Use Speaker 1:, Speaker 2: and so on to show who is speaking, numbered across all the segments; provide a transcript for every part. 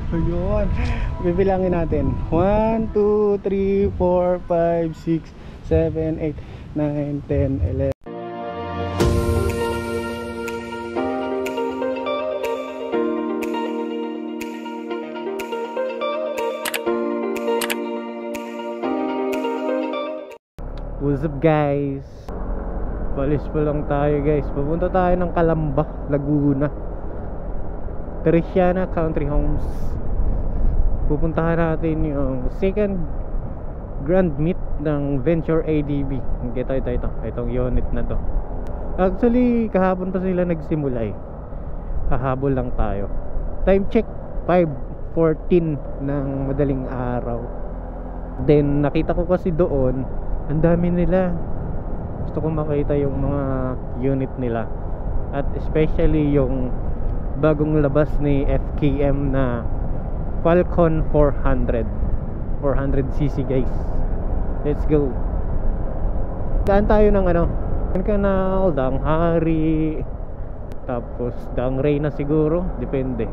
Speaker 1: Ayun. Bibilangin natin. 1, 2, 3, 4, 5, 6, 7, 8, 9, 10, 11. What's up guys? Palis pa lang tayo guys. Pupunta tayo ng Calamba, Laguna, Teresiana Country Homes. Pupuntahan natin yung second grand meet ng Venture ADB. Itong unit na to. Actually kahapon pa sila nagsimula eh. Hahabol lang tayo. Time check 5:14 ng madaling araw. Then nakita ko kasi doon ang dami nila. Gusto ko makita yung mga unit nila, at especially yung bagong labas ni FKM na Falcon 400cc guys. Let's go. Daan tayo ng Canal, Daang Hari, tapos Daang Reyna siguro, depende.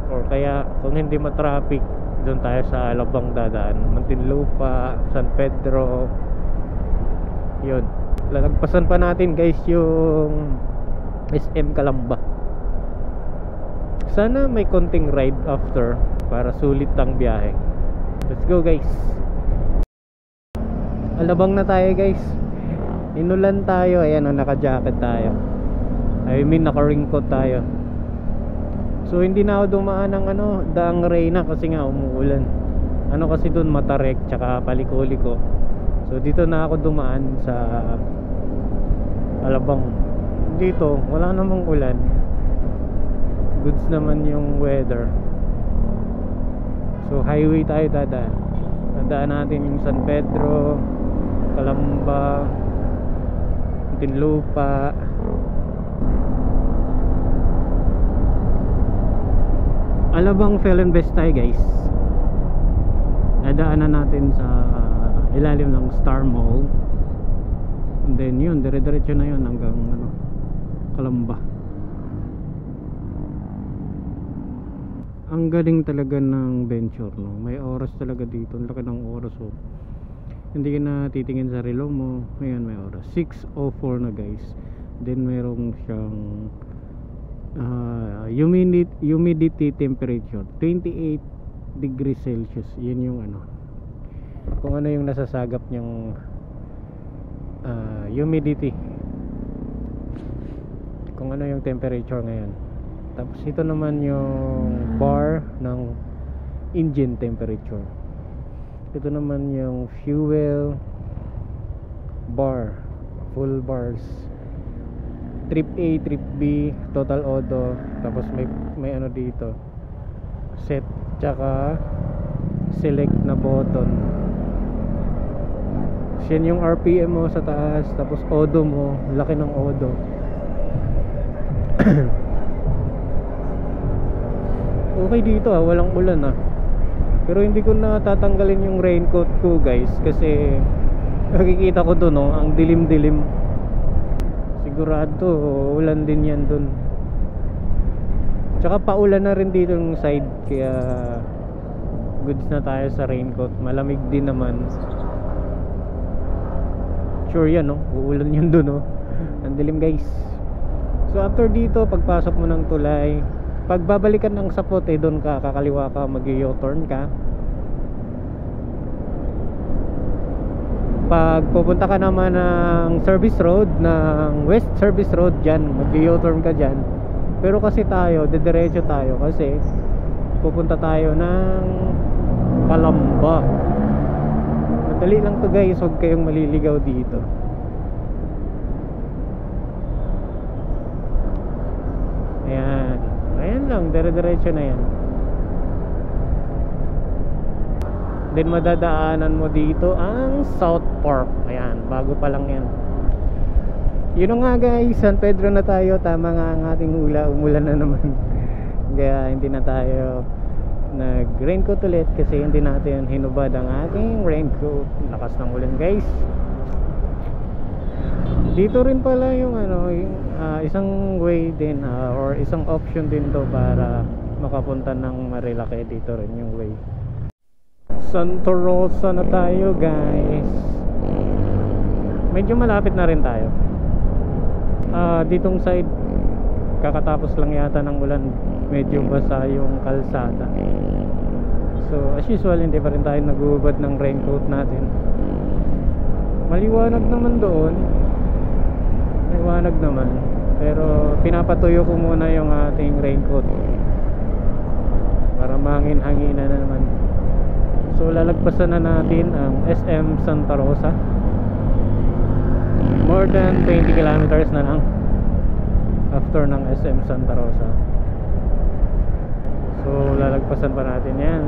Speaker 1: Or kaya kung hindi matraffic, doon tayo sa Alabang dadaan, Muntinlupa, San Pedro. Yun, lalagpasan pa natin guys yung SM Calamba. Sana may konting ride after para sulit ang biyahe. Let's go guys. Alabang na tayo guys. Inulan tayo. Ayan o, naka-jacket tayo. I mean naka-raincoat tayo. So hindi na ako dumaan ng Daang Reyna kasi nga umuulan. Kasi dun Matarek tsaka Paliko-Liko. So dito na ako dumaan sa Alabang. Dito wala namang ulan. Goods naman yung weather. So highway tayo dadaan. Nadaan natin yung San Pedro, Calamba, Muntinlupa. Alabang Felonbest tayo guys. Nadaanan natin sa ilalim ng Star Mall. And then yun, dire-diretso na yun hanggang Calamba. Ang galing talaga ng Venture, no? May oras talaga dito. Ang laki ng oras, oh. Hindi ka na titingin sa relo mo. Ngayon may oras 6:04 na guys. Then mayroong siyang humidity temperature 28 degrees Celsius. Yun yung kung ano yung nasasagap niyang humidity, kung ano yung temperature ngayon. Tapos ito naman yung bar ng engine temperature. Ito naman yung fuel bar, full bars, trip A, trip B, total auto. Tapos may dito, set tsaka select na button. Yan yung RPM mo sa taas. Tapos odo mo, laki ng odo. Okay dito walang ulan pero hindi ko na tatanggalin yung raincoat ko guys, kasi nakikita ko doon ang dilim-dilim. Sigurado ulan din yan doon. Tsaka paulan na rin dito yung side, kaya goods na tayo sa raincoat. Malamig din naman. Sure yan uulan yun doon ang dilim guys. So after dito, pagpasok mo ng tulay, pagbabalikan ng sapot doon ka kakaliwa ka, mag-u-turn ka. Pag pupunta ka naman ng service road, ng West Service Road, dyan mag-u-turn ka dyan. Pero kasi tayo didiretso tayo kasi pupunta tayo ng Calamba. Madali lang to guys, huwag kayong maliligaw dito. Ayan lang, dire-diretso na yan. Then madadaanan mo dito ang South Park. Ayan, bago pa lang yan. Yun nga guys, San Pedro na tayo. Tama nga ang ating hula, umulan na naman. Kaya hindi na tayo nag-raincoat ulit kasi hindi natin hinubad ang ating raincoat. Lakas ng ulan guys. Dito rin pala yung isang way din or isang option din to para makapunta ng Marilake. Dito rin yung way. Santa Rosa na tayo guys. Medyo malapit na rin tayo. Ditong side kakatapos lang yata ng ulan, medyo basa yung kalsada. So as usual hindi pa rin tayo nagubad ng raincoat natin. Maliwanag naman doon, maliwanag naman, pero pinapatuyo ko muna yung ating raincoat para mangin-hanginan na naman. So lalagpasan na natin ang SM Santa Rosa. More than 20 kilometers na lang after ng SM Santa Rosa. So lalagpasan pa natin yan.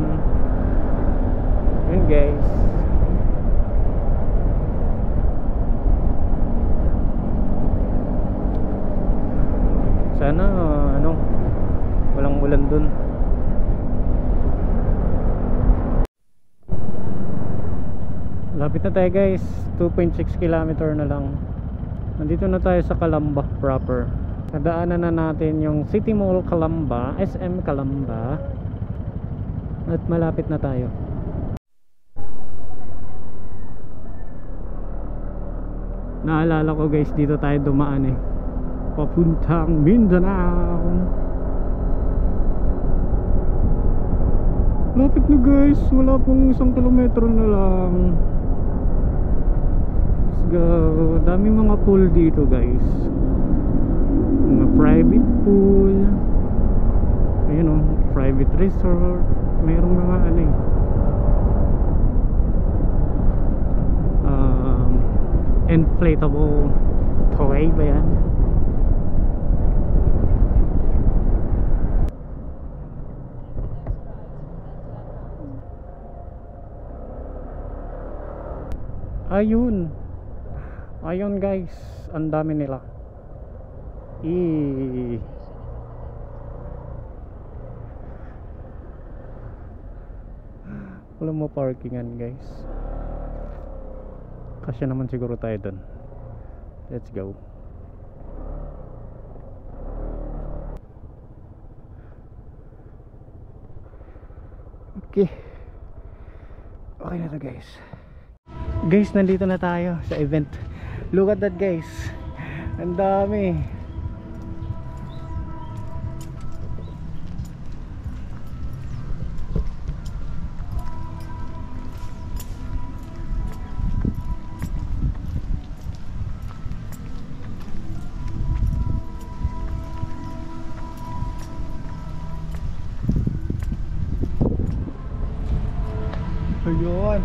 Speaker 1: Yun guys. Sana walang ulan dun. Lapit na tayo guys. 2.6 kilometer na lang. Nandito na tayo sa Calamba proper. Nadaanan na natin yung City Mall Calamba, SM Calamba. At malapit na tayo. Naalala ko guys, dito tayo dumaan eh, papuntang Mindanao. Lapit na guys, wala pong 1 kilometro na lang. Let's go. Daming mga pool dito guys, mga private pool. Ayun o, private resort. Mayroong mga inflatable toy ba yan? Ayun guys, ang dami nila. Wala mo parkingan guys. Kasya naman siguro tayo dun. Let's go. Okay na to guys. Guys, nandito na tayo sa event. Look at that guys, ang dami. Ayun,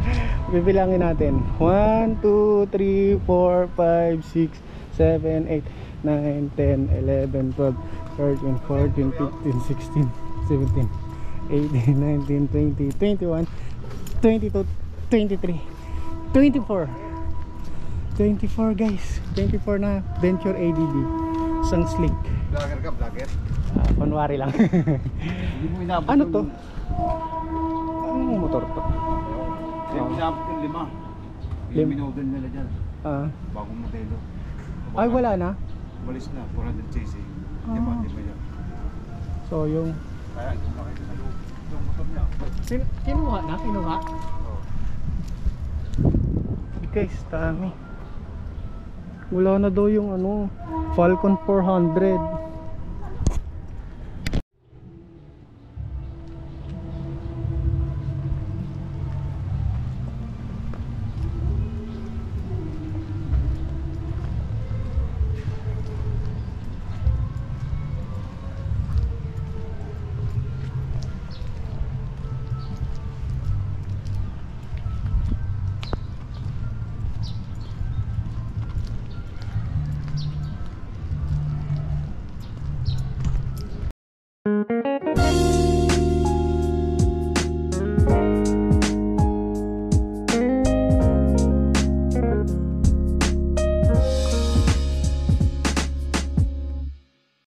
Speaker 1: bibilangin natin. 1, 2, 3, 4, 5, 6, 7, 8, 9, 10, 11, 12, 13, 14, 15, 16, 17, 18, 19, 20, 21, 22, 23, 24 guys. 24 na Venture ADB. Isang slick.
Speaker 2: Vlogger ka, vlogger?
Speaker 1: Kunwari lang.
Speaker 2: Hindi mo inabot.
Speaker 1: Ano to? Anong motor to?
Speaker 2: Hindi mo inabot yung 5. Eliminodon nila dyan. Bagong modelo.
Speaker 1: Ay, wala na?
Speaker 2: Walis na, 400cc. Di ba yan?
Speaker 1: So yung
Speaker 2: Kaya, kung nakita sa loob, yung motor niya.
Speaker 1: kinuha na? Kinuha?
Speaker 2: Oo.
Speaker 1: Guys, dami. Wala na daw yung Falcon 400.